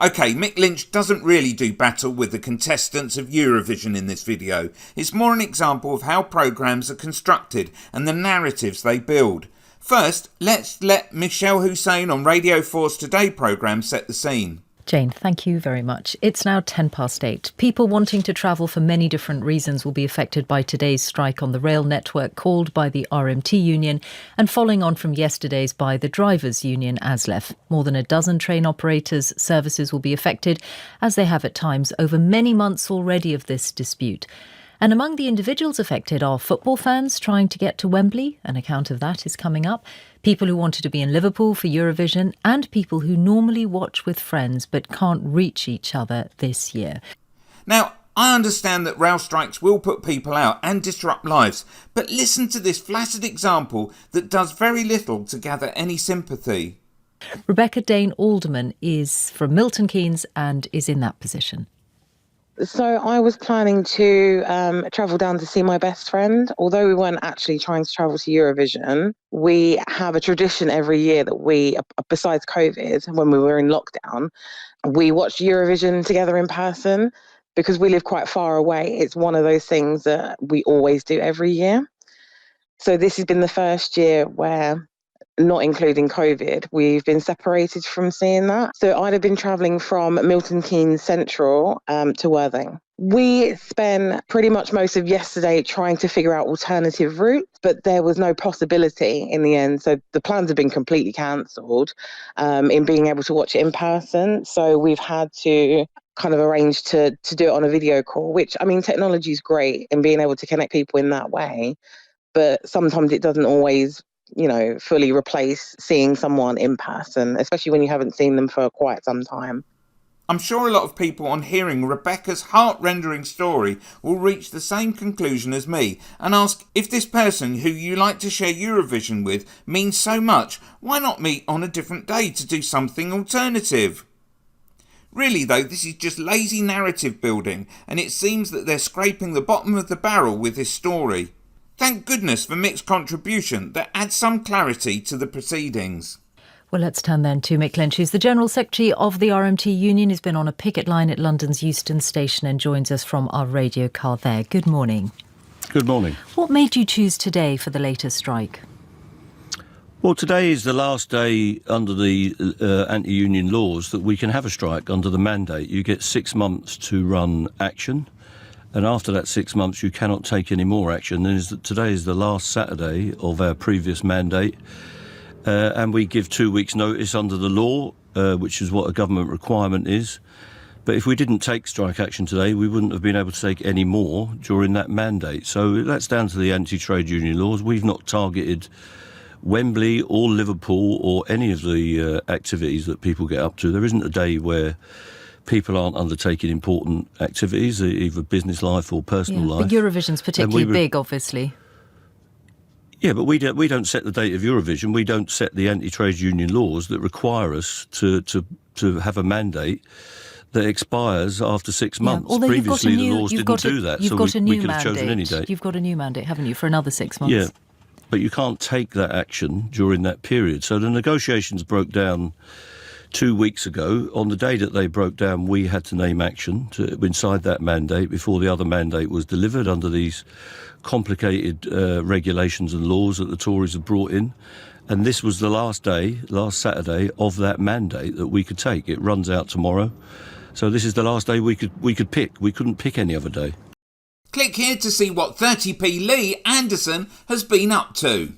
OK, Mick Lynch doesn't really do battle with the contestants of Eurovision in this video. It's more an example of how programmes are constructed and the narratives they build. First, let's let Michelle Hussein on Radio 4's Today programme set the scene. Jane, thank you very much. It's now 8:10. People wanting to travel for many different reasons will be affected by today's strike on the rail network called by the RMT union and following on from yesterday's by the drivers' union ASLEF. More than a dozen train operators' services will be affected, as they have at times over many months already of this dispute. And among the individuals affected are football fans trying to get to Wembley. An account of that is coming up. People who wanted to be in Liverpool for Eurovision and people who normally watch with friends but can't reach each other this year. Now, I understand that rail strikes will put people out and disrupt lives, but listen to this flaccid example that does very little to gather any sympathy. Rebecca Dane-Alderman is from Milton Keynes and is in that position. So I was planning to travel down to see my best friend. Although we weren't actually trying to travel to Eurovision, we have a tradition every year that we, besides COVID, when we were in lockdown, we watch Eurovision together in person. Because we live quite far away, it's one of those things that we always do every year. So this has been the first year where, not including COVID, we've been separated from seeing that. So I'd have been travelling from Milton Keynes Central to Worthing. We spent pretty much most of yesterday trying to figure out alternative routes, but there was no possibility in the end. So the plans have been completely cancelled in being able to watch it in person. So we've had to kind of arrange to do it on a video call, which, I mean, technology is great in being able to connect people in that way. But sometimes it doesn't always, fully replace seeing someone in person, especially when you haven't seen them for quite some time. I'm sure a lot of people on hearing Rebecca's heart-rending story will reach the same conclusion as me and ask, if this person who you like to share Eurovision with means so much, why not meet on a different day to do something alternative? Really though, this is just lazy narrative building, and it seems that they're scraping the bottom of the barrel with this story. Thank goodness for Mick's contribution that adds some clarity to the proceedings. Well, let's turn then to Mick Lynch, who's the General Secretary of the RMT Union. He's been on a picket line at London's Euston Station and joins us from our radio car there. Good morning. Good morning. What made you choose today for the latest strike? Well, today is the last day under the anti-union laws that we can have a strike under the mandate. You get 6 months to run action. And after that 6 months, you cannot take any more action. Today is the last Saturday of our previous mandate. And we give 2 weeks' notice under the law, which is what a government requirement is. But if we didn't take strike action today, we wouldn't have been able to take any more during that mandate. So that's down to the anti-trade union laws. We've not targeted Wembley or Liverpool or any of the activities that people get up to. There isn't a day where people aren't undertaking important activities, either business life or personal life. But Eurovision's particularly big, obviously. Yeah, but we don't set the date of Eurovision. We don't set the anti-trade union laws that require us to have a mandate that expires after 6 months. Although previously, the laws didn't do that, so we could have chosen any date. You've got a new mandate, haven't you, for another 6 months? Yeah, but you can't take that action during that period. So the negotiations broke down 2 weeks ago. On the day that they broke down, we had to name action inside that mandate before the other mandate was delivered under these complicated regulations and laws that the Tories have brought in. And this was the last day, last Saturday, of that mandate that we could take. It runs out tomorrow. So this is the last day we could pick. We couldn't pick any other day. Click here to see what 30p Lee Anderson has been up to.